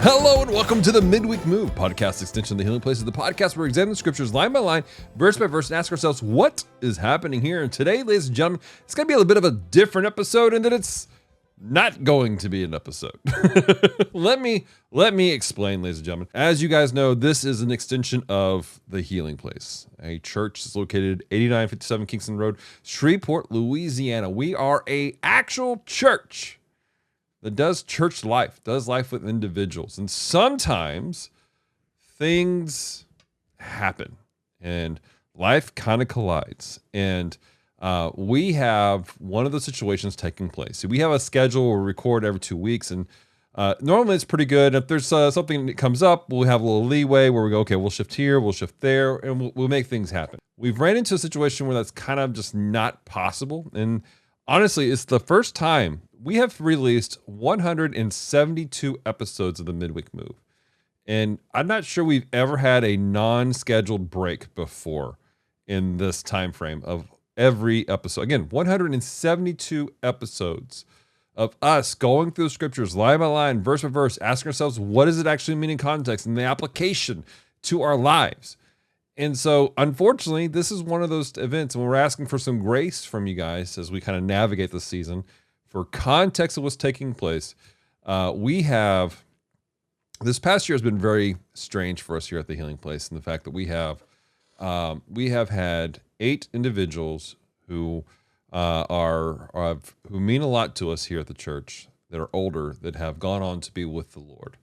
Hello and welcome to the Midweek Move, podcast extension of the Healing Places, the podcast where we examine the scriptures line by line, verse by verse, and ask ourselves what is happening here. And today, ladies and gentlemen, it's going to be a little bit of a different episode in that it's not going to be an episode. Let me explain, ladies and gentlemen. As you guys know, this is an extension of the Healing Place, a church that's located at 8957 Kingston Road, Shreveport, Louisiana. We are an actual church that does church life, does life with individuals. And sometimes things happen and life kind of collides. And we have one of those situations taking place. So we have a schedule where we record every 2 weeks. And normally it's pretty good. If there's something that comes up, we'll have a little leeway where we go, okay, we'll shift here, we'll shift there, and we'll make things happen. We've ran into a situation where that's kind of just not possible. And honestly, it's the first time we have released 172 episodes of the Midweek Move. And I'm not sure we've ever had a non-scheduled break before in this time frame of every episode. Again, 172 episodes of us going through the scriptures line by line, verse by verse, asking ourselves, what does it actually mean in context and the application to our lives? And so, unfortunately, this is one of those events, and we're asking for some grace from you guys as we kind of navigate the season. For context of what's taking place, we have, this past year has been very strange for us here at the Healing Place, in the fact that we have had 8 individuals who who mean a lot to us here at the church, that are older, that have gone on to be with the Lord.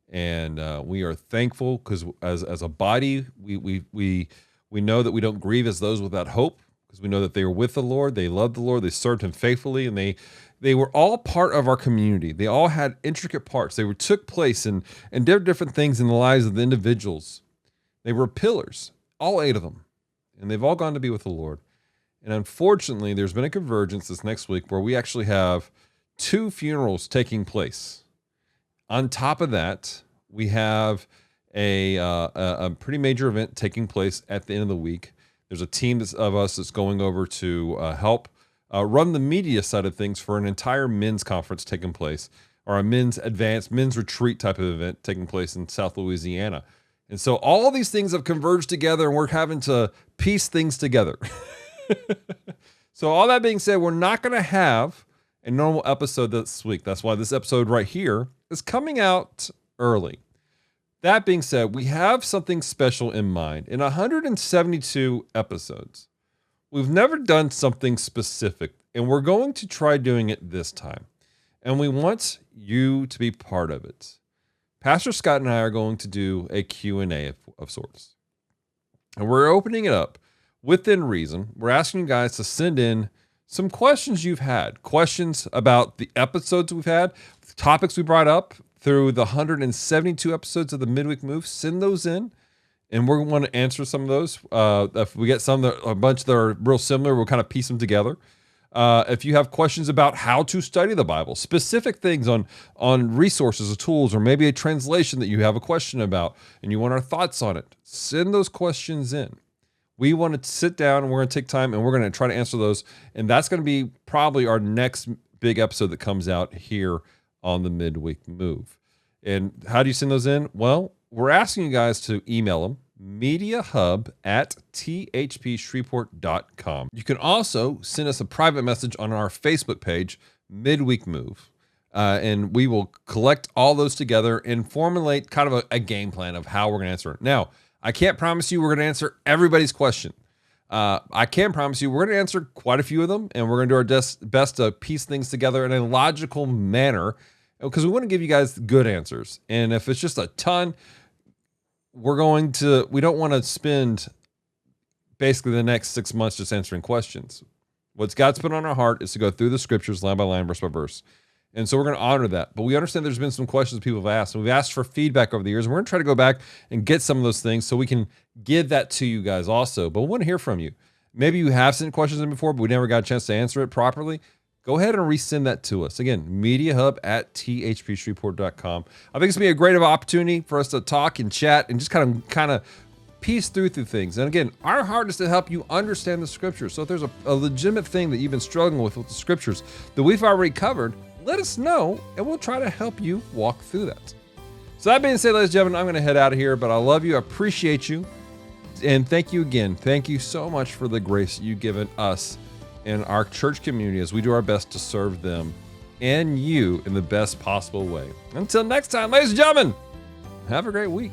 And we are thankful because as a body, we know that we don't grieve as those without hope, because we know that they are with the Lord, they love the Lord, they served him faithfully, and they were all part of our community. They all had intricate parts. They took place and did different things in the lives of the individuals. They were pillars, all 8 of them, and they've all gone to be with the Lord. And unfortunately, there's been a convergence this next week where we actually have 2 funerals taking place. On top of that, we have a pretty major event taking place at the end of the week. There's a team of us that's going over to help run the media side of things for an entire men's conference taking place, or a men's retreat type of event taking place in South Louisiana. And so all these things have converged together, and we're having to piece things together. So all that being said, we're not going to have a normal episode this week. That's why this episode right here is coming out early. That being said, we have something special in mind. In 172 episodes, we've never done something specific, and we're going to try doing it this time. And we want you to be part of it. Pastor Scott and I are going to do a Q&A of sorts. And we're opening it up within reason. We're asking you guys to send in some questions you've had, questions about the episodes we've had, the topics we brought up through the 172 episodes of the Midweek Move. Send those in, and we're going to answer some of those. If we get a bunch that are real similar, we'll kind of piece them together. If you have questions about how to study the Bible, specific things on resources or tools, or maybe a translation that you have a question about and you want our thoughts on it, send those questions in. We want to sit down and we're going to take time and we're going to try to answer those. And that's going to be probably our next big episode that comes out here on the Midweek Move. And how do you send those in? Well, we're asking you guys to email them, mediahub@thpshreveport.com. You can also send us a private message on our Facebook page, Midweek Move. And we will collect all those together and formulate kind of a game plan of how we're going to answer it. Now, I can't promise you we're going to answer everybody's question. I can promise you we're going to answer quite a few of them, and we're going to do our best to piece things together in a logical manner, because we want to give you guys good answers. And if it's just a ton, we don't want to spend basically the next 6 months just answering questions. What God's put on our heart is to go through the scriptures line by line, verse by verse. And so we're going to honor that. But we understand there's been some questions people have asked, and we've asked for feedback over the years. And we're going to try to go back and get some of those things so we can give that to you guys also. But we want to hear from you. Maybe you have sent questions in before, but we never got a chance to answer it properly. Go ahead and resend that to us. Again, mediahub@thpshreveport.com. I think it's going to be a great opportunity for us to talk and chat and just kind of piece through things. And again, our heart is to help you understand the scriptures. So if there's a legitimate thing that you've been struggling with the scriptures that we've already covered, let us know, and we'll try to help you walk through that. So that being said, ladies and gentlemen, I'm going to head out of here, but I love you. I appreciate you. And thank you again. Thank you so much for the grace you've given us and our church community as we do our best to serve them and you in the best possible way. Until next time, ladies and gentlemen, have a great week.